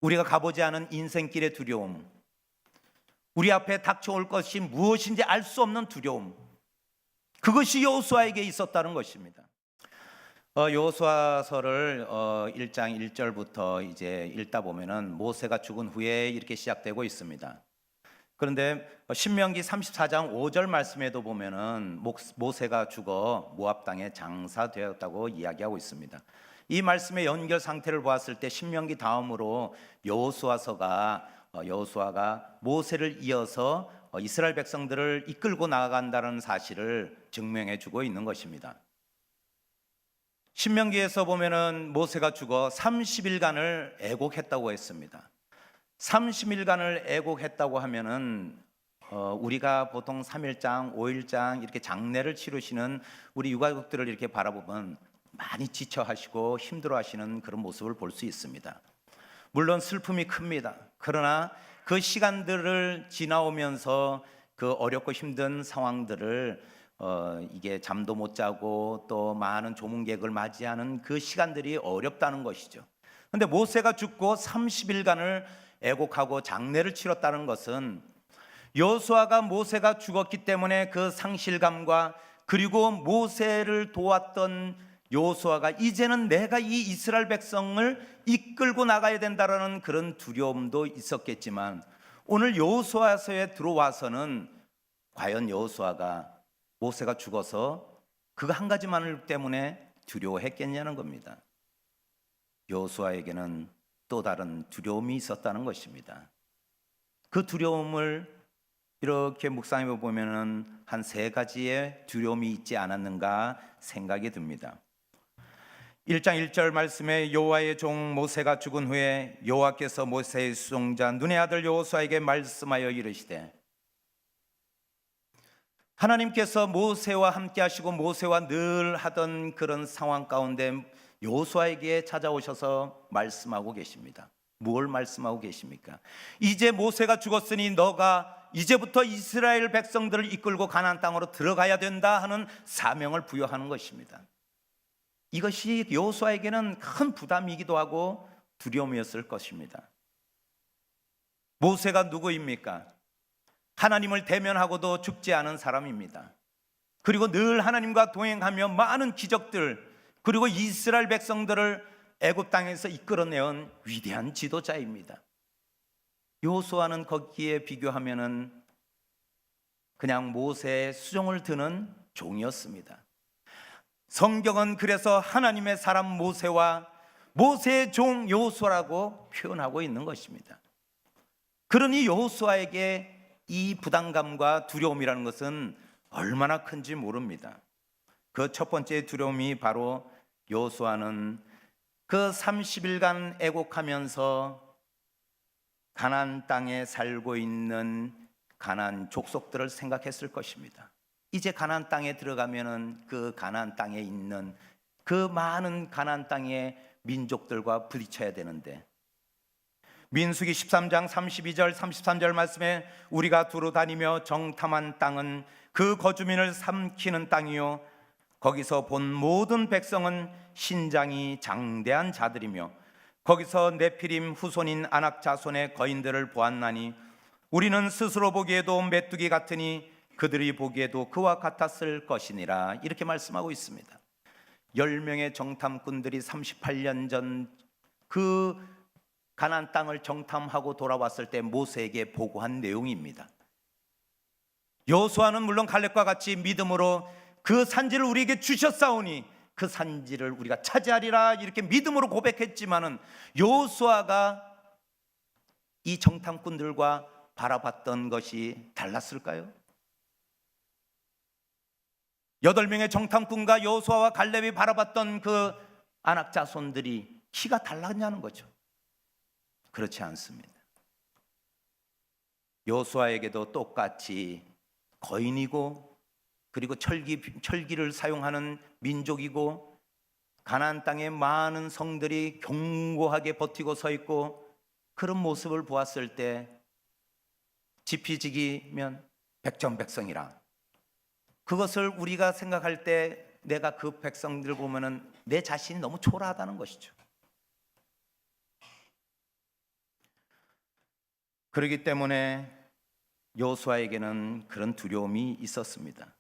우리가 가보지 않은 인생길의 두려움, 우리 앞에 닥쳐올 것이 무엇인지 알 수 없는 두려움, 그것이 여호수아에게 있었다는 것입니다. 여호수아서를 1장 1절부터 이제 읽다 보면은 모세가 죽은 후에 이렇게 시작되고 있습니다. 그런데 신명기 34장 5절 말씀에도 보면은 모세가 죽어 모압 땅에 장사되었다고 이야기하고 있습니다. 이 말씀의 연결 상태를 보았을 때 신명기 다음으로 여호수아가 모세를 이어서 이스라엘 백성들을 이끌고 나아간다는 사실을 증명해 주고 있는 것입니다. 신명기에서 보면은 모세가 죽어 30일간을 애곡했다고 했습니다. 30일간을 애곡했다고 하면은 우리가 보통 3일장, 5일장 이렇게 장례를 치르시는 우리 유가족들을 이렇게 바라보면 많이 지쳐하시고 힘들어하시는 그런 모습을 볼 수 있습니다. 물론 슬픔이 큽니다. 그러나 그 시간들을 지나오면서 그 어렵고 힘든 상황들을 이게 잠도 못 자고 또 많은 조문객을 맞이하는 그 시간들이 어렵다는 것이죠. 그런데 모세가 죽고 30일간을 애곡하고 장례를 치렀다는 것은 여호수아가 모세가 죽었기 때문에 그 상실감과 그리고 모세를 도왔던 여호수아가 이제는 내가 이 이스라엘 백성을 이끌고 나가야 된다라는 그런 두려움도 있었겠지만 오늘 여호수아서에 들어와서는 과연 여호수아가 모세가 죽어서 그거 한 가지만을 때문에 두려워했겠냐는 겁니다. 여호수아에게는 또 다른 두려움이 있었다는 것입니다. 그 두려움을 이렇게 묵상해 보면은 한 세 가지의 두려움이 있지 않았는가 생각이 듭니다. 1장 1절 말씀에 여호와의 종 모세가 죽은 후에 여호와께서 모세의 수종자 눈의 아들 여호수아에게 말씀하여 이르시되, 하나님께서 모세와 함께 하시고 모세와 늘 하던 그런 상황 가운데 여호수아에게 찾아오셔서 말씀하고 계십니다. 뭘 말씀하고 계십니까? 이제 모세가 죽었으니 너가 이제부터 이스라엘 백성들을 이끌고 가나안 땅으로 들어가야 된다 하는 사명을 부여하는 것입니다. 이것이 여호수아에게는 큰 부담이기도 하고 두려움이었을 것입니다. 모세가 누구입니까? 하나님을 대면하고도 죽지 않은 사람입니다. 그리고 늘 하나님과 동행하며 많은 기적들, 그리고 이스라엘 백성들을 애굽 땅에서 이끌어내온 위대한 지도자입니다. 여호수아는 거기에 비교하면은 그냥 모세의 수종을 드는 종이었습니다. 성경은 그래서 하나님의 사람 모세와 모세의 종 여호수아라고 표현하고 있는 것입니다. 그러니 여호수아에게 이 부담감과 두려움이라는 것은 얼마나 큰지 모릅니다. 그 첫 번째 두려움이 바로 여호수아는 그 30일간 애곡하면서 가나안 땅에 살고 있는 가나안 족속들을 생각했을 것입니다. 이제 가나안 땅에 들어가면은 그 가나안 땅에 있는 그 많은 가나안 땅의 민족들과 부딪혀야 되는데, 민수기 13장 32절 33절 말씀에 우리가 두루 다니며 정탐한 땅은 그 거주민을 삼키는 땅이요 거기서 본 모든 백성은 신장이 장대한 자들이며 거기서 네피림 후손인 아낙 자손의 거인들을 보았나니 우리는 스스로 보기에도 메뚜기 같으니 그들이 보기에도 그와 같았을 것이니라. 이렇게 말씀하고 있습니다. 10명의 정탐꾼들이 38년 전 그 가나안 땅을 정탐하고 돌아왔을 때 모세에게 보고한 내용입니다. 여호수아는 물론 갈렙과 같이 믿음으로 그 산지를 우리에게 주셨사오니 그 산지를 우리가 차지하리라 이렇게 믿음으로 고백했지만은 여호수아가 이 정탐꾼들과 바라봤던 것이 달랐을까요? 8명의 정탐꾼과 여호수아와 갈렙이 바라봤던 그 아낙 자손들이 키가 달랐냐는 거죠. 그렇지 않습니다. 여호수아에게도 똑같이 거인이고 그리고 철기를 사용하는 민족이고 가나안 땅에 많은 성들이 견고하게 버티고 서 있고 그런 모습을 보았을 때 지피지기면 백전백성이라, 그것을 우리가 생각할 때 내가 그 백성들 보면은 내 자신이 너무 초라하다는 것이죠. 그렇기 때문에 여호수아에게는 그런 두려움이 있었습니다.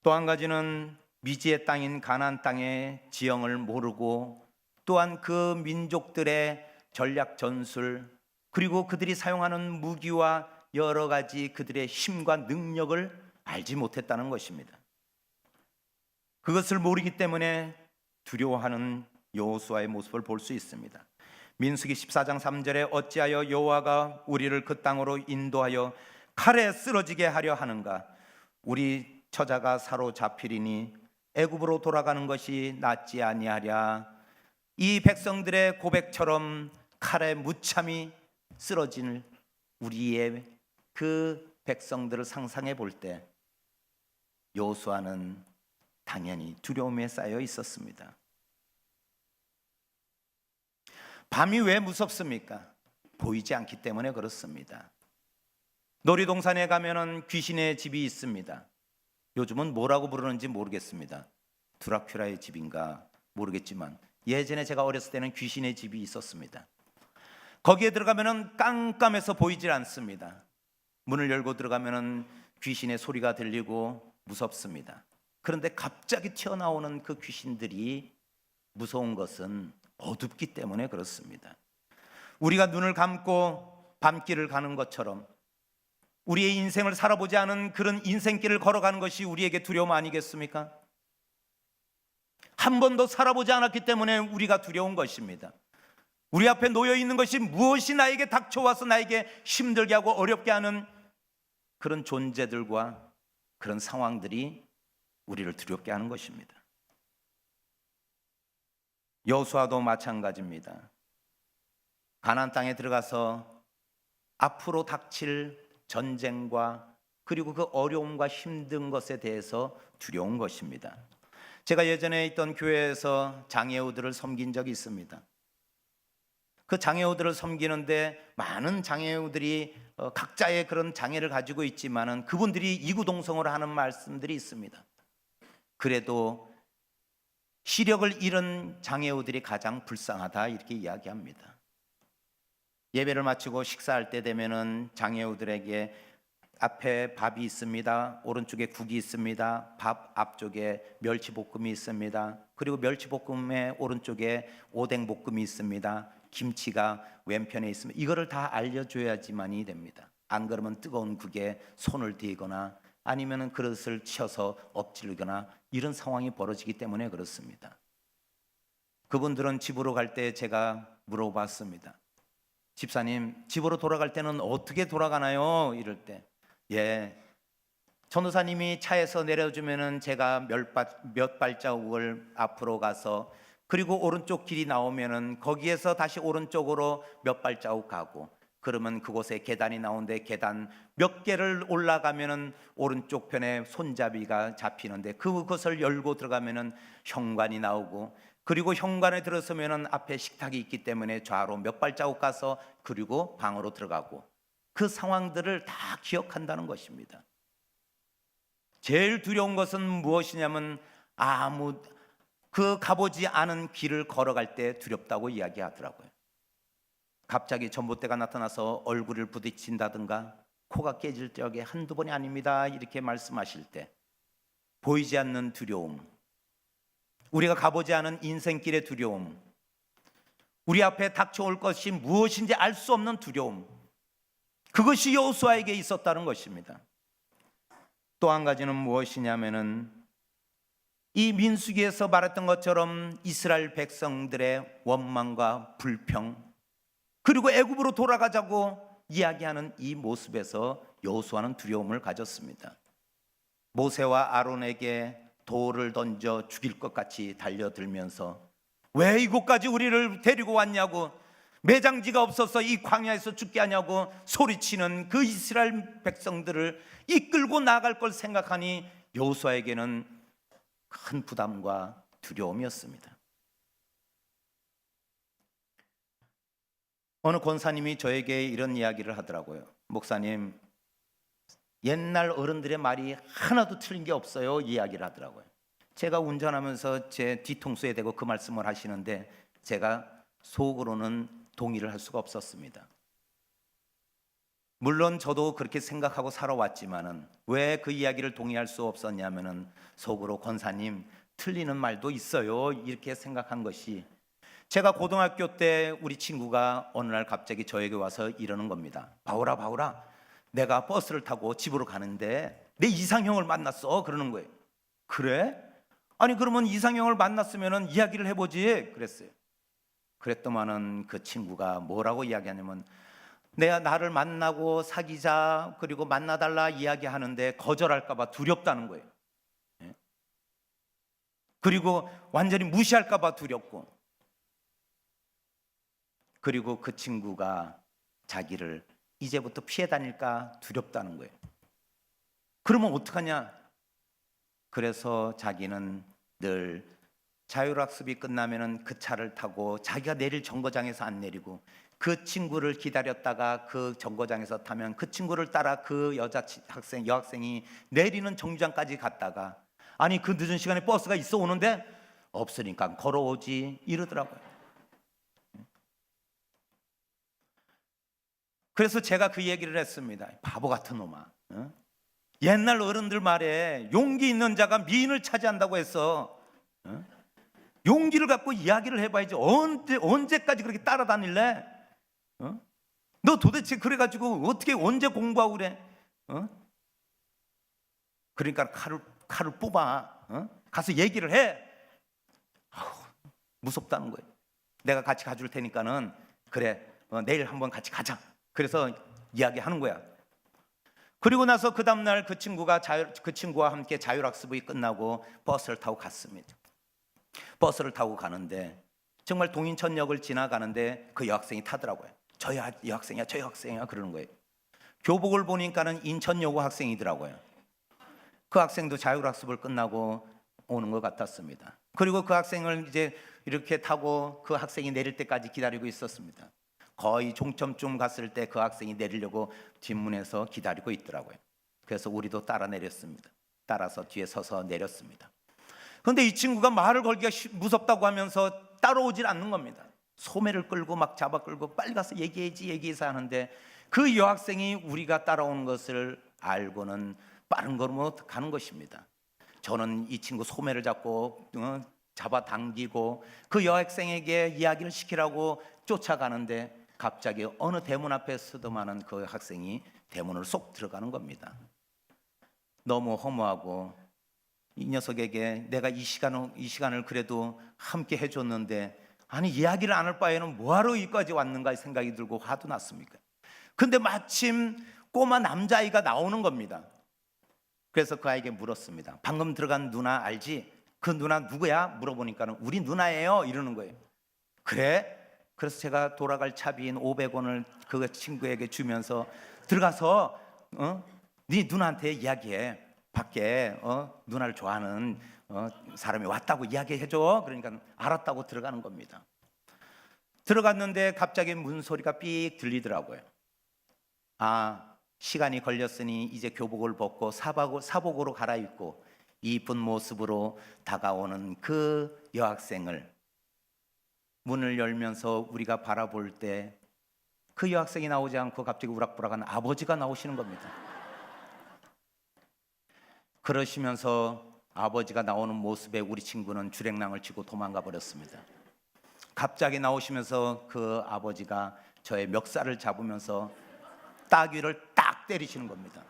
또 한 가지는 미지의 땅인 가나안 땅의 지형을 모르고 또한 그 민족들의 전략 전술 그리고 그들이 사용하는 무기와 여러 가지 그들의 힘과 능력을 알지 못했다는 것입니다. 그것을 모르기 때문에 두려워하는 여호수아의 모습을 볼 수 있습니다. 민수기 14장 3절에 어찌하여 여호와가 우리를 그 땅으로 인도하여 칼에 쓰러지게 하려 하는가? 우리 처자가 사로잡히리니 애굽으로 돌아가는 것이 낫지 아니하랴. 이 백성들의 고백처럼 칼에 무참히 쓰러질 우리의 그 백성들을 상상해 볼 때 여호수아는 당연히 두려움에 쌓여 있었습니다. 밤이 왜 무섭습니까? 보이지 않기 때문에 그렇습니다. 놀이동산에 가면은 귀신의 집이 있습니다. 요즘은 뭐라고 부르는지 모르겠습니다. 드라큘라의 집인가 모르겠지만 예전에 제가 어렸을 때는 귀신의 집이 있었습니다. 거기에 들어가면은 깜깜해서 보이질 않습니다. 문을 열고 들어가면은 귀신의 소리가 들리고 무섭습니다. 그런데 갑자기 튀어나오는 그 귀신들이 무서운 것은 어둡기 때문에 그렇습니다. 우리가 눈을 감고 밤길을 가는 것처럼 우리의 인생을 살아보지 않은 그런 인생길을 걸어가는 것이 우리에게 두려움 아니겠습니까? 한 번도 살아보지 않았기 때문에 우리가 두려운 것입니다. 우리 앞에 놓여 있는 것이 무엇이 나에게 닥쳐와서 나에게 힘들게 하고 어렵게 하는 그런 존재들과 그런 상황들이 우리를 두렵게 하는 것입니다. 여호수아도 마찬가지입니다. 가나안 땅에 들어가서 앞으로 닥칠 전쟁과 그리고 그 어려움과 힘든 것에 대해서 두려운 것입니다. 제가 예전에 있던 교회에서 장애우들을 섬긴 적이 있습니다. 그 장애우들을 섬기는데 많은 장애우들이 각자의 그런 장애를 가지고 있지만은 그분들이 이구동성으로 하는 말씀들이 있습니다. 그래도 시력을 잃은 장애우들이 가장 불쌍하다 이렇게 이야기합니다. 예배를 마치고 식사할 때 되면은 장애우들에게 앞에 밥이 있습니다. 오른쪽에 국이 있습니다. 밥 앞쪽에 멸치볶음이 있습니다. 그리고 멸치볶음의 오른쪽에 오뎅볶음이 있습니다. 김치가 왼편에 있습니다. 이거를 다 알려줘야지만이 됩니다. 안 그러면 뜨거운 국에 손을 대거나 아니면 그릇을 치어서 엎질르거나 이런 상황이 벌어지기 때문에 그렇습니다. 그분들은 집으로 갈 때 제가 물어봤습니다. 집사님, 집으로 돌아갈 때는 어떻게 돌아가나요? 이럴 때 전도사님이 차에서 내려주면은 제가 몇 발자국을 앞으로 가서 그리고 오른쪽 길이 나오면은 거기에서 다시 오른쪽으로 몇 발자국 가고 그러면 그곳에 계단이 나오는데 계단 몇 개를 올라가면은 오른쪽 편에 손잡이가 잡히는데 그것을 열고 들어가면은 현관이 나오고 그리고 현관에 들어서면은 앞에 식탁이 있기 때문에 좌로 몇 발자국 가서 그리고 방으로 들어가고 그 상황들을 다 기억한다는 것입니다. 제일 두려운 것은 무엇이냐면 그 가보지 않은 길을 걸어갈 때 두렵다고 이야기하더라고요. 갑자기 전봇대가 나타나서 얼굴을 부딪힌다든가 코가 깨질 적에 한두 번이 아닙니다 이렇게 말씀하실 때 보이지 않는 두려움, 우리가 가보지 않은 인생길의 두려움, 우리 앞에 닥쳐올 것이 무엇인지 알 수 없는 두려움, 그것이 여호수아에게 있었다는 것입니다. 또 한 가지는 무엇이냐면은 이 민수기에서 말했던 것처럼 이스라엘 백성들의 원망과 불평 그리고 애굽으로 돌아가자고 이야기하는 이 모습에서 여호수아는 두려움을 가졌습니다. 모세와 아론에게 돌을 던져 죽일 것 같이 달려들면서 왜 이곳까지 우리를 데리고 왔냐고, 매장지가 없어서 이 광야에서 죽게 하냐고 소리치는 그 이스라엘 백성들을 이끌고 나갈 걸 생각하니 여호수아에게는 큰 부담과 두려움이었습니다. 어느 권사님이 저에게 이런 이야기를 하더라고요. 목사님, 옛날 어른들의 말이 하나도 틀린 게 없어요 이야기를 하더라고요. 제가 운전하면서 제 뒤통수에 대고 그 말씀을 하시는데 제가 속으로는 동의를 할 수가 없었습니다. 물론 저도 그렇게 생각하고 살아왔지만은 왜 그 이야기를 동의할 수 없었냐면은 속으로 권사님 틀리는 말도 있어요 이렇게 생각한 것이, 제가 고등학교 때 우리 친구가 어느 날 갑자기 저에게 와서 이러는 겁니다. 바울아 바울아, 내가 버스를 타고 집으로 가는데 내 이상형을 만났어 그러는 거예요. 그래? 아니 그러면 이상형을 만났으면은 이야기를 해보지 그랬어요. 그랬더만은 그 친구가 뭐라고 이야기하냐면, 내가 나를 만나고 사귀자 그리고 만나달라 이야기하는데 거절할까 봐 두렵다는 거예요. 예? 그리고 완전히 무시할까 봐 두렵고, 그리고 그 친구가 자기를 이제부터 피해 다닐까 두렵다는 거예요. 그러면 어떡하냐? 그래서 자기는 늘 자율학습이 끝나면은 그 차를 타고 자기가 내릴 정거장에서 안 내리고 그 친구를 기다렸다가 그 정거장에서 타면 그 친구를 따라 그 여학생이 내리는 정류장까지 갔다가, 아니 그 늦은 시간에 버스가 있어 오는데 없으니까 걸어오지 이러더라고요. 그래서 제가 그 얘기를 했습니다. 바보 같은 놈아, 어? 옛날 어른들 말에 용기 있는 자가 미인을 차지한다고 했어. 어? 용기를 갖고 이야기를 해봐야지. 언제까지 그렇게 따라다닐래? 어? 너 도대체 그래가지고 어떻게 언제 공부하고 그래? 어? 그러니까 칼을 뽑아. 어? 가서 얘기를 해. 아우, 무섭다는 거예요. 내가 같이 가줄 테니까는 그래, 내일 한번 같이 가자. 그래서 이야기하는 거야. 그리고 나서 그 다음날 그 친구와 함께 자율학습이 끝나고 버스를 타고 갔습니다. 버스를 타고 가는데 정말 동인천역을 지나가는데 그 여학생이 타더라고요. 저 여학생이야, 저 여학생이야 그러는 거예요. 교복을 보니까는 인천여고 학생이더라고요. 그 학생도 자율학습을 끝나고 오는 것 같았습니다. 그리고 그 학생을 이제 이렇게 타고 그 학생이 내릴 때까지 기다리고 있었습니다. 거의 종점쯤 갔을 때 그 학생이 내리려고 뒷문에서 기다리고 있더라고요. 그래서 우리도 따라 내렸습니다. 따라서 뒤에 서서 내렸습니다. 그런데 이 친구가 말을 걸기가 무섭다고 하면서 따라오질 않는 겁니다. 소매를 끌고 막 잡아 끌고 빨리 가서 얘기해서 하는데, 그 여학생이 우리가 따라오는 것을 알고는 빠른 걸음으로 가는 것입니다. 저는 이 친구 소매를 잡고 잡아당기고 그 여학생에게 이야기를 시키라고 쫓아가는데, 갑자기 어느 대문 앞에 서더만은 그 학생이 대문을 쏙 들어가는 겁니다. 너무 허무하고, 이 녀석에게 내가 이 시간을 그래도 함께 해줬는데, 아니 이야기를 안 할 바에는 뭐하러 여기까지 왔는가 생각이 들고 화도 났습니까? 근데 마침 꼬마 남자아이가 나오는 겁니다. 그래서 그 아이에게 물었습니다. 방금 들어간 누나 알지? 그 누나 누구야? 물어보니까 우리 누나예요 이러는 거예요. 그래? 그래서 제가 돌아갈 차비인 500원을 그 친구에게 주면서 들어가서 네 누나한테 이야기해. 밖에 누나를 좋아하는 사람이 왔다고 이야기해줘. 그러니까 알았다고 들어가는 겁니다. 들어갔는데 갑자기 문소리가 삑 들리더라고요. 아, 시간이 걸렸으니 이제 교복을 벗고 사복으로 갈아입고 이쁜 모습으로 다가오는 그 여학생을 문을 열면서 우리가 바라볼 때 그 여학생이 나오지 않고 갑자기 우락부락한 아버지가 나오시는 겁니다. 그러시면서 아버지가 나오는 모습에 우리 친구는 주랭랑을 치고 도망가 버렸습니다. 갑자기 나오시면서 그 아버지가 저의 멱살을 잡으면서 따귀를 딱 때리시는 겁니다.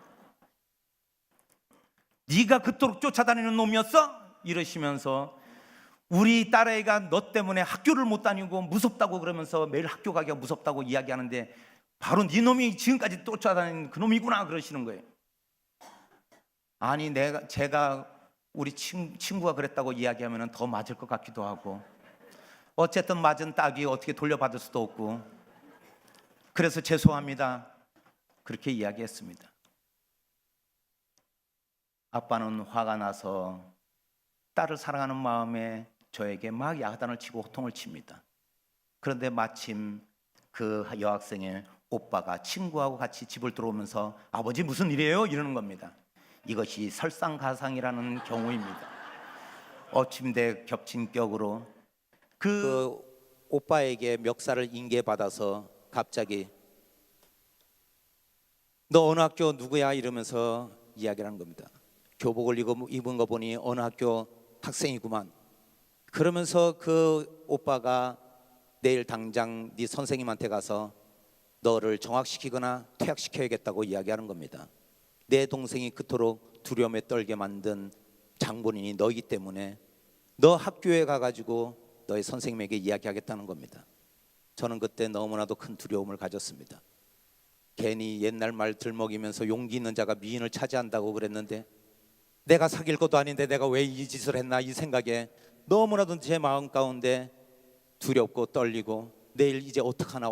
네가 그토록 쫓아다니는 놈이었어? 이러시면서 우리 딸아이가 너 때문에 학교를 못 다니고 무섭다고 그러면서 매일 학교 가기가 무섭다고 이야기하는데 바로 네 놈이 지금까지 쫓아다니는 그 놈이구나 그러시는 거예요. 아니 제가 우리 친구가 그랬다고 이야기하면 더 맞을 것 같기도 하고, 어쨌든 맞은 따귀 어떻게 돌려받을 수도 없고, 그래서 죄송합니다 그렇게 이야기했습니다. 아빠는 화가 나서 딸을 사랑하는 마음에 저에게 막 야단을 치고 호통을 칩니다. 그런데 마침 그 여학생의 오빠가 친구하고 같이 집을 들어오면서 아버지 무슨 일이에요? 이러는 겁니다. 이것이 설상가상이라는 경우입니다. 엎침대 겹친 격으로 그 오빠에게 멱살을 인계받아서 갑자기 너 어느 학교 누구야? 이러면서 이야기를 하는 겁니다. 교복을 입은 거 보니 어느 학교 학생이구만. 그러면서 그 오빠가 내일 당장 네 선생님한테 가서 너를 정학시키거나 퇴학시켜야겠다고 이야기하는 겁니다. 내 동생이 그토록 두려움에 떨게 만든 장본인이 너이기 때문에 너 학교에 가가지고 너의 선생님에게 이야기하겠다는 겁니다. 저는 그때 너무나도 큰 두려움을 가졌습니다. 괜히 옛날 말 들먹이면서 용기 있는 자가 미인을 차지한다고 그랬는데 내가 사귈 것도 아닌데 내가 왜 이 짓을 했나, 이 생각에 너무나도 제 마음 가운데 두렵고 떨리고 내일 이제 어떡하나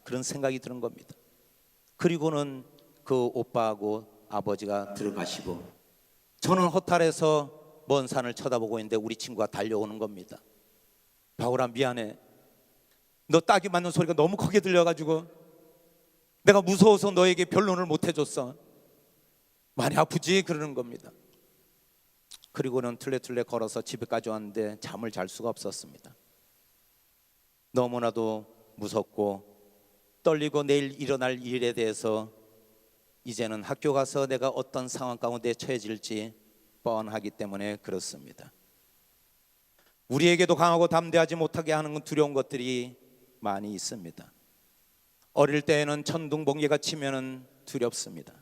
그런 생각이 드는 겁니다. 그리고는 그 오빠하고 아버지가 들어가시고 저는 허탈해서 먼 산을 쳐다보고 있는데 우리 친구가 달려오는 겁니다. 바울아, 미안해. 너 딱이 맞는 소리가 너무 크게 들려가지고 내가 무서워서 너에게 변론을 못 해줬어. 많이 아프지? 그러는 겁니다. 그리고는 툴레툴레 걸어서 집에까지 왔는데 잠을 잘 수가 없었습니다. 너무나도 무섭고 떨리고 내일 일어날 일에 대해서 이제는 학교 가서 내가 어떤 상황 가운데 처해질지 뻔하기 때문에 그렇습니다. 우리에게도 강하고 담대하지 못하게 하는 두려운 것들이 많이 있습니다. 어릴 때에는 천둥번개가 치면은 두렵습니다.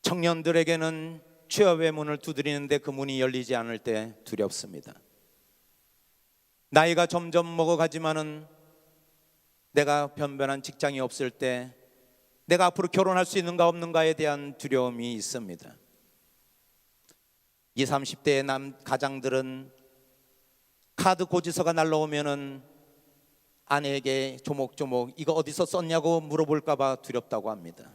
청년들에게는 취업의 문을 두드리는데 그 문이 열리지 않을 때 두렵습니다. 나이가 점점 먹어가지만은 내가 변변한 직장이 없을 때 내가 앞으로 결혼할 수 있는가 없는가에 대한 두려움이 있습니다. 20, 30대의 가장들은 카드 고지서가 날라오면은 아내에게 조목조목 이거 어디서 썼냐고 물어볼까 봐 두렵다고 합니다.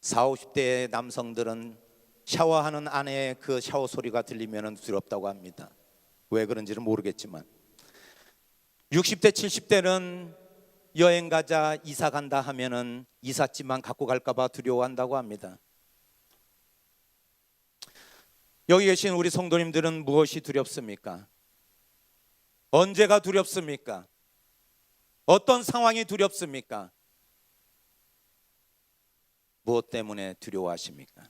40, 50대의 남성들은 샤워하는 아내의 그 샤워 소리가 들리면 두렵다고 합니다. 왜 그런지는 모르겠지만 60대, 70대는 여행 가자, 이사 간다 하면은 이삿짐만 갖고 갈까 봐 두려워한다고 합니다. 여기 계신 우리 성도님들은 무엇이 두렵습니까? 언제가 두렵습니까? 어떤 상황이 두렵습니까? 무엇 때문에 두려워하십니까?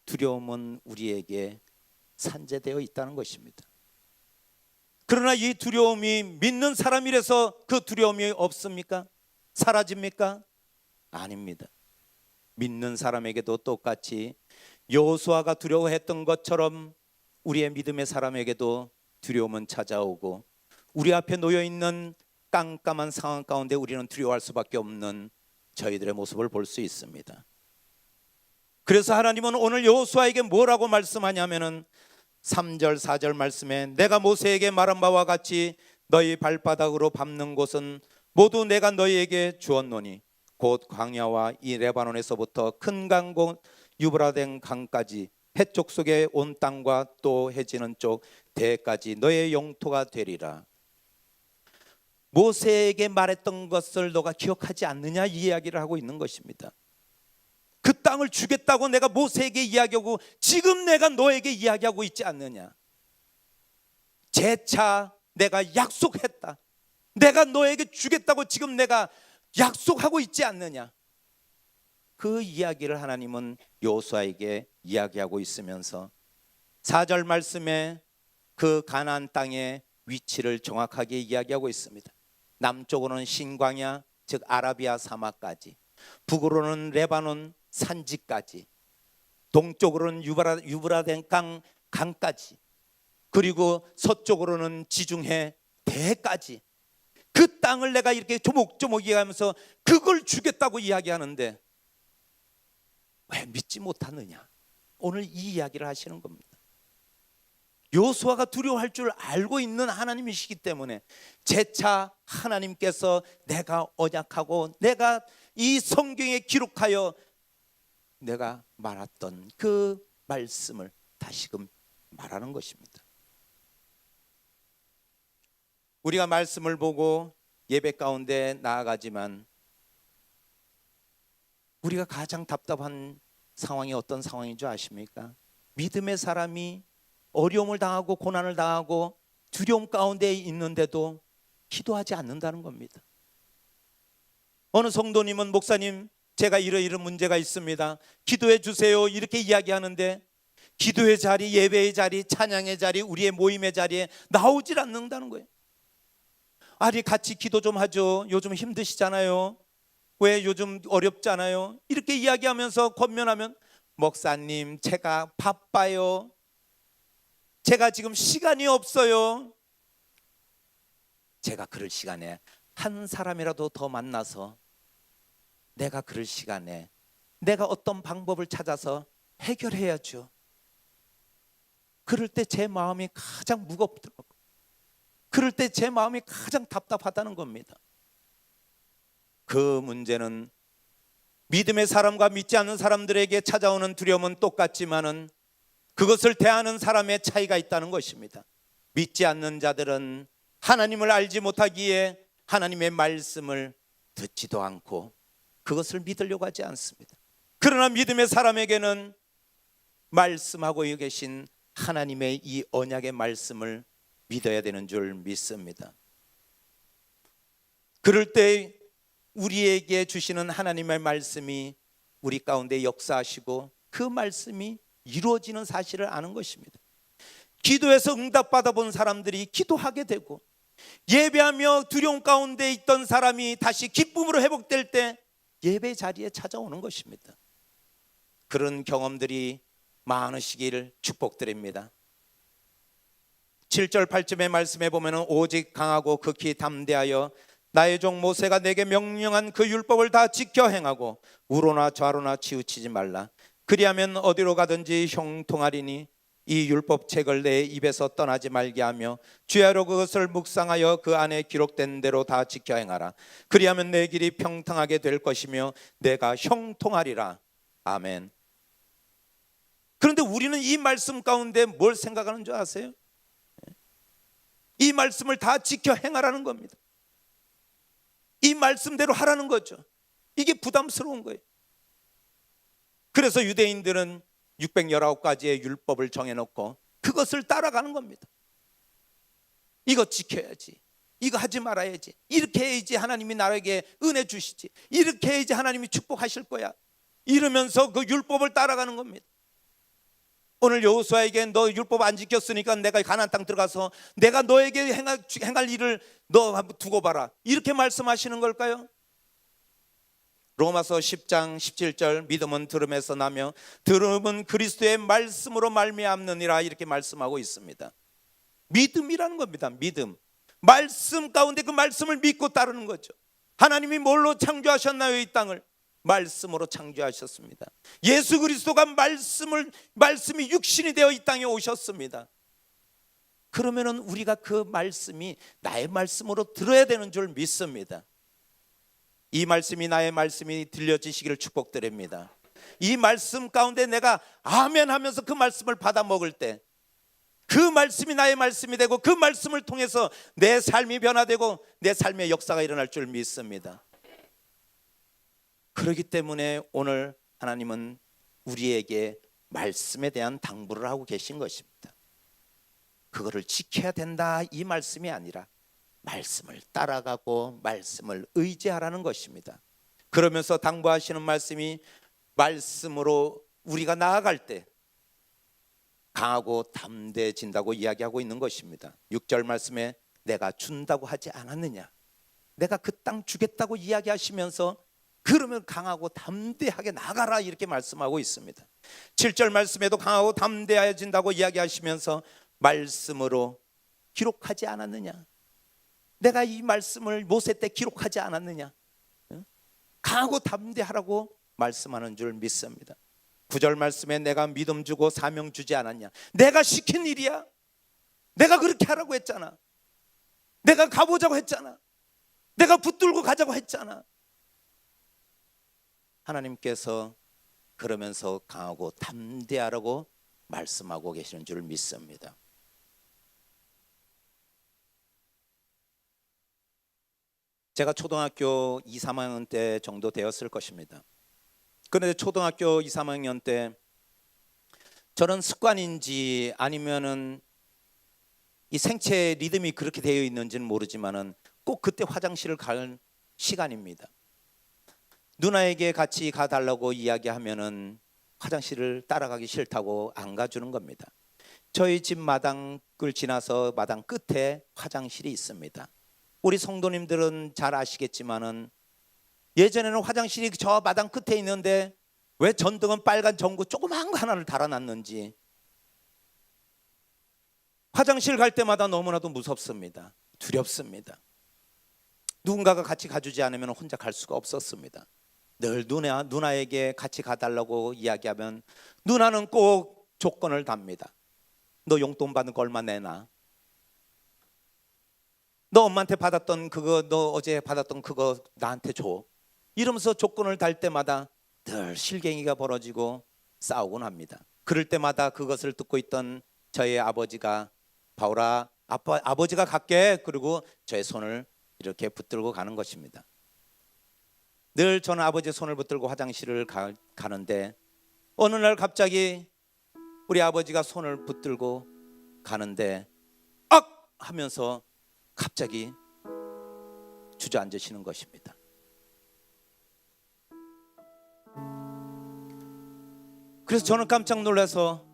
두려움은 우리에게 산재되어 있다는 것입니다. 그러나 이 두려움이 믿는 사람이라서 그 두려움이 없습니까? 사라집니까? 아닙니다. 믿는 사람에게도 똑같이 여호수아가 두려워했던 것처럼 우리의 믿음의 사람에게도 두려움은 찾아오고 우리 앞에 놓여있는 깜깜한 상황 가운데 우리는 두려워할 수밖에 없는 저희들의 모습을 볼 수 있습니다. 그래서 하나님은 오늘 여호수아에게 뭐라고 말씀하냐면은 3절 4절 말씀에 내가 모세에게 말한 바와 같이 너희 발바닥으로 밟는 곳은 모두 내가 너희에게 주었노니 곧 광야와 이 레바논에서부터 큰 강 곧 유브라덴 강까지 해쪽 속에 온 땅과 또 해지는 쪽 대까지 너의 영토가 되리라. 모세에게 말했던 것을 너가 기억하지 않느냐, 이 이야기를 하고 있는 것입니다. 그 땅을 주겠다고 내가 모세에게 이야기하고 지금 내가 너에게 이야기하고 있지 않느냐. 재차 내가 약속했다. 내가 너에게 주겠다고 지금 내가 약속하고 있지 않느냐. 그 이야기를 하나님은 여호수아에게 이야기하고 있으면서 4절 말씀에 그 가나안 땅의 위치를 정확하게 이야기하고 있습니다. 남쪽으로는 신광야 즉 아라비아 사막까지, 북으로는 레바논 산지까지, 동쪽으로는 유브라덴 강까지, 그리고 서쪽으로는 지중해 대까지 그 땅을 내가 이렇게 조목조목 이야기하면서 그걸 주겠다고 이야기하는데 왜 믿지 못하느냐. 오늘 이 이야기를 하시는 겁니다. 여호수아가 두려워할 줄 알고 있는 하나님이시기 때문에 재차 하나님께서 내가 언약하고 내가 이 성경에 기록하여 내가 말했던 그 말씀을 다시금 말하는 것입니다. 우리가 말씀을 보고 예배 가운데 나아가지만 우리가 가장 답답한 상황이 어떤 상황인 줄 아십니까? 믿음의 사람이 어려움을 당하고 고난을 당하고 두려움 가운데 있는데도 기도하지 않는다는 겁니다. 어느 성도님은 목사님 제가 이런 문제가 있습니다, 기도해 주세요 이렇게 이야기하는데 기도의 자리, 예배의 자리, 찬양의 자리, 우리의 모임의 자리에 나오질 않는다는 거예요. 아니 같이 기도 좀 하죠. 요즘 힘드시잖아요. 왜 요즘 어렵잖아요. 이렇게 이야기하면서 권면하면 목사님 제가 바빠요. 제가 지금 시간이 없어요. 제가 그럴 시간에 한 사람이라도 더 만나서 내가 그럴 시간에 내가 어떤 방법을 찾아서 해결해야죠. 그럴 때 제 마음이 가장 무겁더라고요. 그럴 때 제 마음이 가장 답답하다는 겁니다. 그 문제는 믿음의 사람과 믿지 않는 사람들에게 찾아오는 두려움은 똑같지만은 그것을 대하는 사람의 차이가 있다는 것입니다. 믿지 않는 자들은 하나님을 알지 못하기에 하나님의 말씀을 듣지도 않고 그것을 믿으려고 하지 않습니다. 그러나 믿음의 사람에게는 말씀하고 계신 하나님의 이 언약의 말씀을 믿어야 되는 줄 믿습니다. 그럴 때 우리에게 주시는 하나님의 말씀이 우리 가운데 역사하시고 그 말씀이 이루어지는 사실을 아는 것입니다. 기도해서 응답받아 본 사람들이 기도하게 되고 예배하며 두려움 가운데 있던 사람이 다시 기쁨으로 회복될 때 예배 자리에 찾아오는 것입니다. 그런 경험들이 많으시기를 축복드립니다. 7절 8절의 말씀에 보면 오직 강하고 극히 담대하여 나의 종 모세가 내게 명령한 그 율법을 다 지켜 행하고 우로나 좌로나 치우치지 말라. 그리하면 어디로 가든지 형통하리니 이 율법책을 내 입에서 떠나지 말게 하며 주야로 그것을 묵상하여 그 안에 기록된 대로 다 지켜 행하라. 그리하면 내 길이 평탄하게 될 것이며 내가 형통하리라. 아멘. 그런데 우리는 이 말씀 가운데 뭘 생각하는 줄 아세요? 이 말씀을 다 지켜 행하라는 겁니다. 이 말씀대로 하라는 거죠. 이게 부담스러운 거예요. 그래서 유대인들은 619가지의 율법을 정해놓고 그것을 따라가는 겁니다. 이거 지켜야지, 이거 하지 말아야지, 이렇게 해야지 하나님이 나에게 은혜 주시지, 이렇게 해야지 하나님이 축복하실 거야, 이러면서 그 율법을 따라가는 겁니다. 오늘 여호수아에게 너 율법 안 지켰으니까 내가 가나안 땅 들어가서 내가 너에게 행할 일을 너 두고 봐라, 이렇게 말씀하시는 걸까요? 로마서 10장 17절 믿음은 들음에서 나며 들음은 그리스도의 말씀으로 말미암느니라, 이렇게 말씀하고 있습니다. 믿음이라는 겁니다. 믿음, 말씀 가운데 그 말씀을 믿고 따르는 거죠. 하나님이 뭘로 창조하셨나요? 이 땅을 말씀으로 창조하셨습니다. 예수 그리스도가 말씀이 육신이 되어 이 땅에 오셨습니다. 그러면은 우리가 그 말씀이 나의 말씀으로 들어야 되는 줄 믿습니다. 이 말씀이 나의 말씀이 들려지시기를 축복드립니다. 이 말씀 가운데 내가 아멘 하면서 그 말씀을 받아 먹을 때 그 말씀이 나의 말씀이 되고 그 말씀을 통해서 내 삶이 변화되고 내 삶의 역사가 일어날 줄 믿습니다. 그렇기 때문에 오늘 하나님은 우리에게 말씀에 대한 당부를 하고 계신 것입니다. 그거를 지켜야 된다, 이 말씀이 아니라 말씀을 따라가고 말씀을 의지하라는 것입니다. 그러면서 당부하시는 말씀이 말씀으로 우리가 나아갈 때 강하고 담대해진다고 이야기하고 있는 것입니다. 6절 말씀에 내가 준다고 하지 않았느냐, 내가 그 땅 주겠다고 이야기하시면서 그러면 강하고 담대하게 나가라, 이렇게 말씀하고 있습니다. 7절 말씀에도 강하고 담대해진다고 이야기하시면서 말씀으로 기록하지 않았느냐, 내가 이 말씀을 모세 때 기록하지 않았느냐, 강하고 담대하라고 말씀하는 줄 믿습니다. 9절 말씀에 내가 믿음 주고 사명 주지 않았냐, 내가 시킨 일이야, 내가 그렇게 하라고 했잖아, 내가 가보자고 했잖아, 내가 붙들고 가자고 했잖아. 하나님께서 그러면서 강하고 담대하라고 말씀하고 계시는 줄 믿습니다. 제가 초등학교 2, 3학년 때 정도 되었을 것입니다. 그런데 초등학교 2, 3학년 때 저는 습관인지 아니면은 이 생체 리듬이 그렇게 되어 있는지는 모르지만은 꼭 그때 화장실을 가는 시간입니다. 누나에게 같이 가달라고 이야기하면은 화장실을 따라가기 싫다고 안 가주는 겁니다. 저희 집 마당을 지나서 마당 끝에 화장실이 있습니다. 우리 성도님들은 잘 아시겠지만은 예전에는 화장실이 저 마당 끝에 있는데 왜 전등은 빨간 전구 조그만 거 하나를 달아놨는지 화장실 갈 때마다 너무나도 무섭습니다. 두렵습니다. 누군가가 같이 가주지 않으면 혼자 갈 수가 없었습니다. 늘 누나에게 같이 가달라고 이야기하면 누나는 꼭 조건을 답니다. 너 용돈 받는 거 얼마 내놔? 너 엄마한테 받았던 그거, 너 어제 받았던 그거 나한테 줘. 이러면서 조건을 달 때마다 늘 실갱이가 벌어지고 싸우곤 합니다. 그럴 때마다 그것을 듣고 있던 저의 아버지가 바울아, 아버지가 갈게. 그리고 저의 손을 이렇게 붙들고 가는 것입니다. 늘 저는 아버지의 손을 붙들고 화장실을 가는데 어느 날 갑자기 우리 아버지가 손을 붙들고 가는데 악! 하면서 갑자기 주저앉으시는 것입니다. 그래서 저는 깜짝 놀라서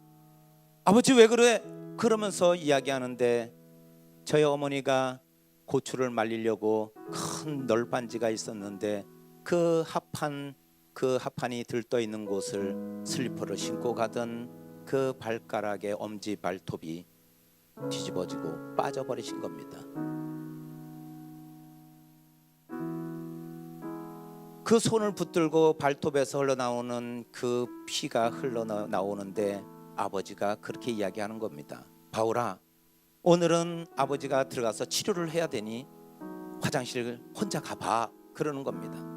아버지 왜 그래? 그러면서 이야기하는데 저희 어머니가 고추를 말리려고 큰 널빤지가 있었는데 그 하판이 들떠 있는 곳을 슬리퍼를 신고 가던 그 발가락의 엄지 발톱이 뒤집어지고 빠져버리신 겁니다. 그 손을 붙들고 발톱에서 흘러나오는 그 피가 흘러나오는데 아버지가 그렇게 이야기하는 겁니다. 바울아, 오늘은 아버지가 들어가서 치료를 해야 되니 화장실 혼자 가봐. 그러는 겁니다.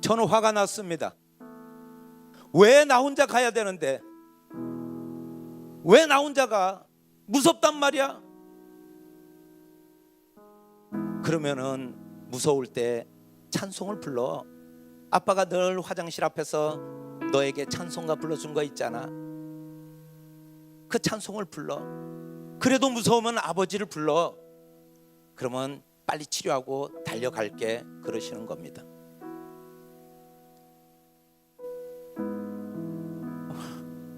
저는 화가 났습니다. 왜 나 혼자 가야 되는데? 왜 나 혼자 가? 무섭단 말이야. 그러면은 무서울 때 찬송을 불러. 아빠가 늘 화장실 앞에서 너에게 찬송가 불러준 거 있잖아. 그 찬송을 불러. 그래도 무서우면 아버지를 불러. 그러면 빨리 치료하고 달려갈게. 그러시는 겁니다.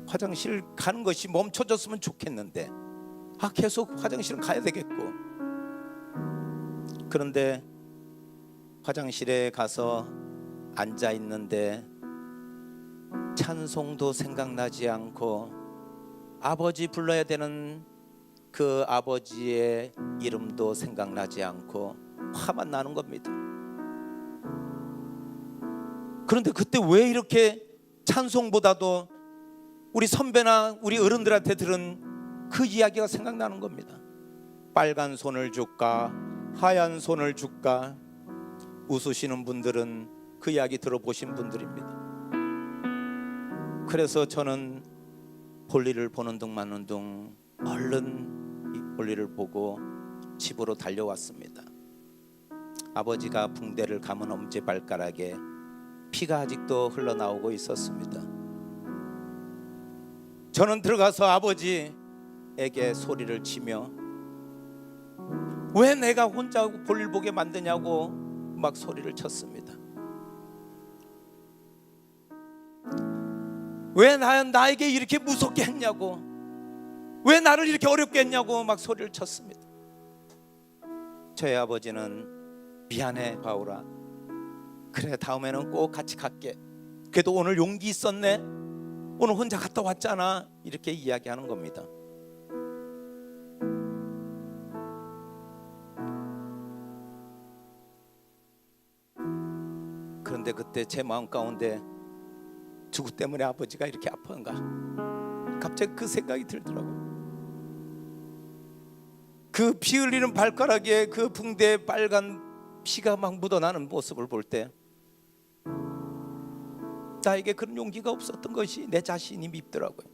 화장실 가는 것이 멈춰졌으면 좋겠는데 계속 화장실은 가야 되겠고. 그런데 화장실에 가서 앉아 있는데 찬송도 생각나지 않고 아버지 불러야 되는 그 아버지의 이름도 생각나지 않고 화만 나는 겁니다. 그런데 그때 왜 이렇게 찬송보다도 우리 선배나 우리 어른들한테 들은 그 이야기가 생각나는 겁니다. 빨간 손을 줄까 하얀 손을 줄까. 웃으시는 분들은 그 이야기 들어보신 분들입니다. 그래서 저는 볼일을 보는 둥 마는 둥 얼른 이 볼일을 보고 집으로 달려왔습니다. 아버지가 붕대를 감은 엄지발가락에 피가 아직도 흘러나오고 있었습니다. 저는 들어가서 아버지에게 소리를 치며 왜 내가 혼자 볼일 보게 만드냐고 막 소리를 쳤습니다. 왜 나에게 이렇게 무섭게 했냐고, 왜 나를 이렇게 어렵게 했냐고 막 소리를 쳤습니다. 저희 아버지는 미안해 바울아, 그래 다음에는 꼭 같이 갈게. 그래도 오늘 용기 있었네. 오늘 혼자 갔다 왔잖아. 이렇게 이야기하는 겁니다. 그런데 그때 제 마음 가운데 누구 때문에 아버지가 이렇게 아픈가 갑자기 그 생각이 들더라고요. 그 피 흘리는 발가락에 그 붕대에 빨간 피가 막 묻어나는 모습을 볼 때 나에게 그런 용기가 없었던 것이 내 자신이 밉더라고요.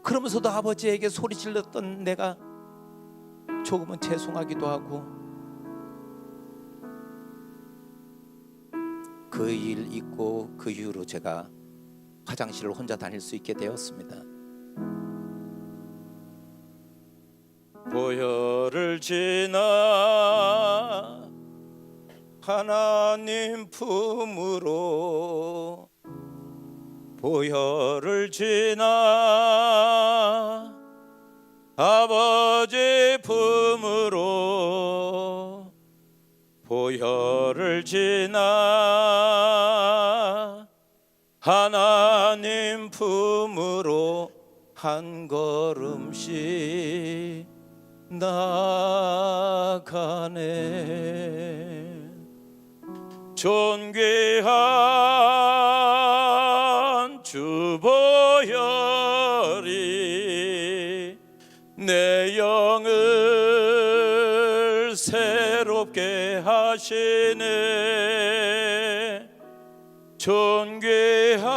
그러면서도 아버지에게 소리 질렀던 내가 조금은 죄송하기도 하고, 그 일 있고 그 이후로 제가 화장실을 혼자 다닐 수 있게 되었습니다. 보혈을 지나 하나님 품으로 보혈을 지나 아버지 품으로 보혈을 지나 하나님 품으로 한 걸음씩 나가네. 존귀한 주 보혈이 내 영을 새롭게 하시네. 존귀한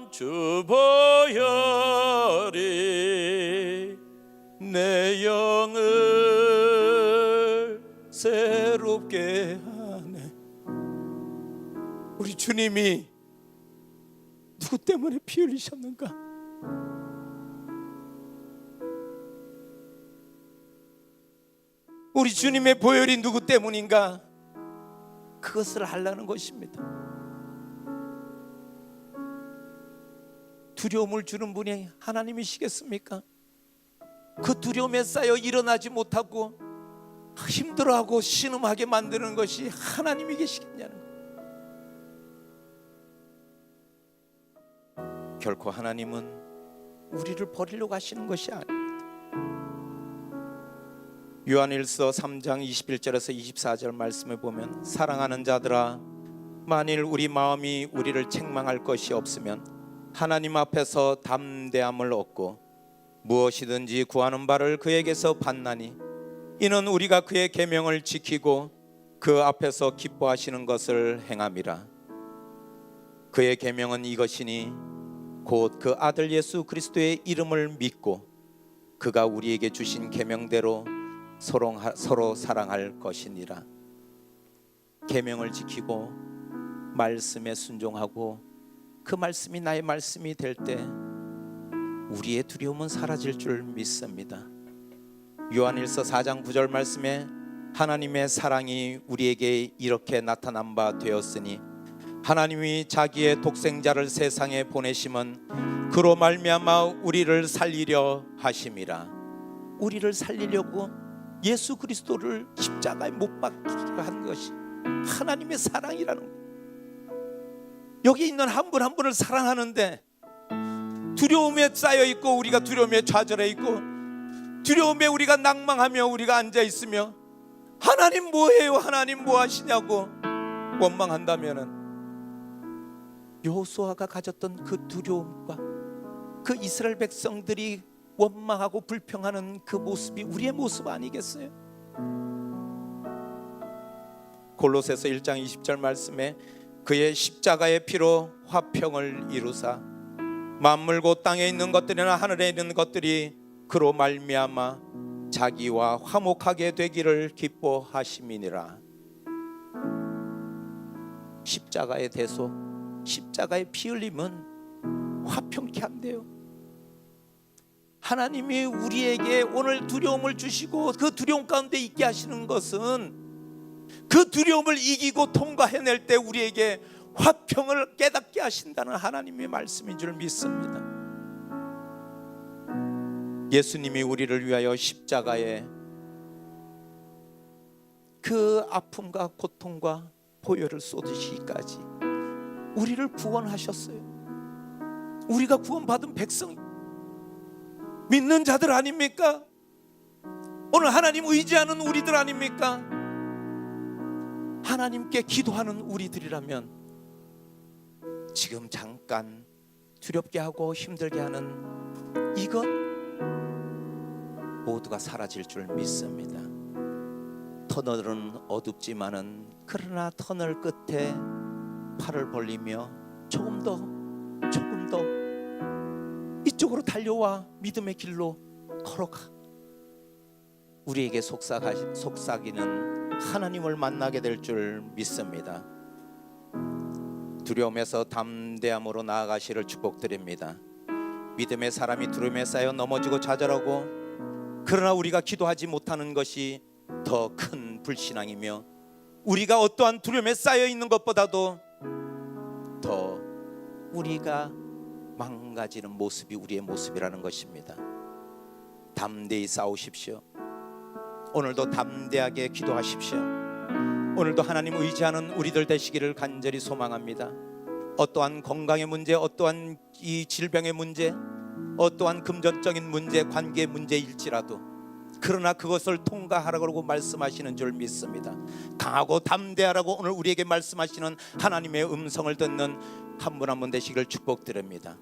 주 보혈이 내 영을 새롭게 하네. 우리 주님이 누구 때문에 피 흘리셨는가? 우리 주님의 보혈이 누구 때문인가? 그것을 하려는 것입니다. 두려움을 주는 분이 하나님이시겠습니까? 그 두려움에 쌓여 일어나지 못하고 힘들어하고 신음하게 만드는 것이 하나님이 계시겠냐는 거예요. 결코 하나님은 우리를 버리려고 하시는 것이 아닙니다. 요한일서 3장 21절에서 24절 말씀을 보면, 사랑하는 자들아, 만일 우리 마음이 우리를 책망할 것이 없으면 하나님 앞에서 담대함을 얻고 무엇이든지 구하는 바를 그에게서 받나니, 이는 우리가 그의 계명을 지키고 그 앞에서 기뻐하시는 것을 행함이라. 그의 계명은 이것이니 곧 그 아들 예수 그리스도의 이름을 믿고 그가 우리에게 주신 계명대로 서로 사랑할 것이니라. 계명을 지키고 말씀에 순종하고 그 말씀이 나의 말씀이 될 때 우리의 두려움은 사라질 줄 믿습니다. 요한일서 4장 9절 말씀에 하나님의 사랑이 우리에게 이렇게 나타난 바 되었으니 하나님이 자기의 독생자를 세상에 보내심은 그로 말미암아 우리를 살리려 하심이라. 우리를 살리려고 예수 그리스도를 십자가에 못 박히게 한 것이 하나님의 사랑이라는 거예요. 여기 있는 한 분 한 분을 사랑하는데 두려움에 쌓여 있고 우리가 두려움에 좌절해 있고 두려움에 우리가 낭망하며 우리가 앉아 있으며 하나님 뭐해요? 하나님 뭐 하시냐고 원망한다면은 여호수아가 가졌던 그 두려움과 그 이스라엘 백성들이 원망하고 불평하는 그 모습이 우리의 모습 아니겠어요? 골로새서 1장 20절 말씀에 그의 십자가의 피로 화평을 이루사 만물고 땅에 있는 것들이나 하늘에 있는 것들이 그로 말미암아 자기와 화목하게 되기를 기뻐하심이니라. 십자가의 대속, 십자가의 피 흘림은 화평케 한대요. 하나님이 우리에게 오늘 두려움을 주시고 그 두려움 가운데 있게 하시는 것은 그 두려움을 이기고 통과해낼 때 우리에게 화평을 깨닫게 하신다는 하나님의 말씀인 줄 믿습니다. 예수님이 우리를 위하여 십자가에 그 아픔과 고통과 보혈을 쏟으시기까지 우리를 구원하셨어요. 우리가 구원받은 백성, 믿는 자들 아닙니까? 오늘 하나님 의지하는 우리들 아닙니까? 하나님께 기도하는 우리들이라면 지금 잠깐 두렵게 하고 힘들게 하는 이것 모두가 사라질 줄 믿습니다. 터널은 어둡지만은 그러나 터널 끝에 팔을 벌리며 조금 더 이쪽으로 달려와 믿음의 길로 걸어가. 우리에게 속삭이는 하나님을 만나게 될 줄 믿습니다. 두려움에서 담대함으로 나아가시를 축복드립니다. 믿음의 사람이 두려움에 쌓여 넘어지고 좌절하고, 그러나 우리가 기도하지 못하는 것이 더 큰 불신앙이며 우리가 어떠한 두려움에 쌓여 있는 것보다도 더 우리가 망가지는 모습이 우리의 모습이라는 것입니다. 담대히 싸우십시오. 오늘도 담대하게 기도하십시오. 오늘도 하나님 의지하는 우리들 되시기를 간절히 소망합니다. 어떠한 건강의 문제, 어떠한 이 질병의 문제, 어떠한 금전적인 문제, 관계의 문제일지라도 그러나 그것을 통과하라고 말씀하시는 줄 믿습니다. 강하고 담대하라고 오늘 우리에게 말씀하시는 하나님의 음성을 듣는 한 분 한 분 되시기를 축복드립니다.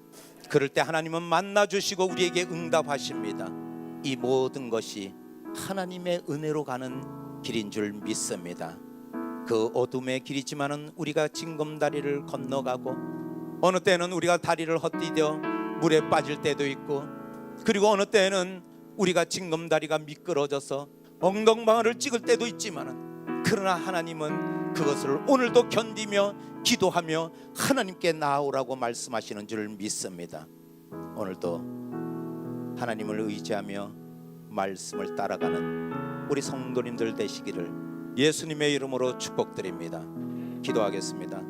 그럴 때 하나님은 만나주시고 우리에게 응답하십니다. 이 모든 것이 하나님의 은혜로 가는 길인 줄 믿습니다. 그 어둠의 길이지만은 우리가 징검다리를 건너가고 어느 때는 우리가 다리를 헛디뎌 물에 빠질 때도 있고 그리고 어느 때는 우리가 징검다리가 미끄러져서 엉덩방아를 찍을 때도 있지만은 그러나 하나님은 그것을 오늘도 견디며 기도하며 하나님께 나아오라고 말씀하시는 줄 믿습니다. 오늘도 하나님을 의지하며 말씀을 따라가는 우리 성도님들 되시기를 예수님의 이름으로 축복드립니다. 기도하겠습니다.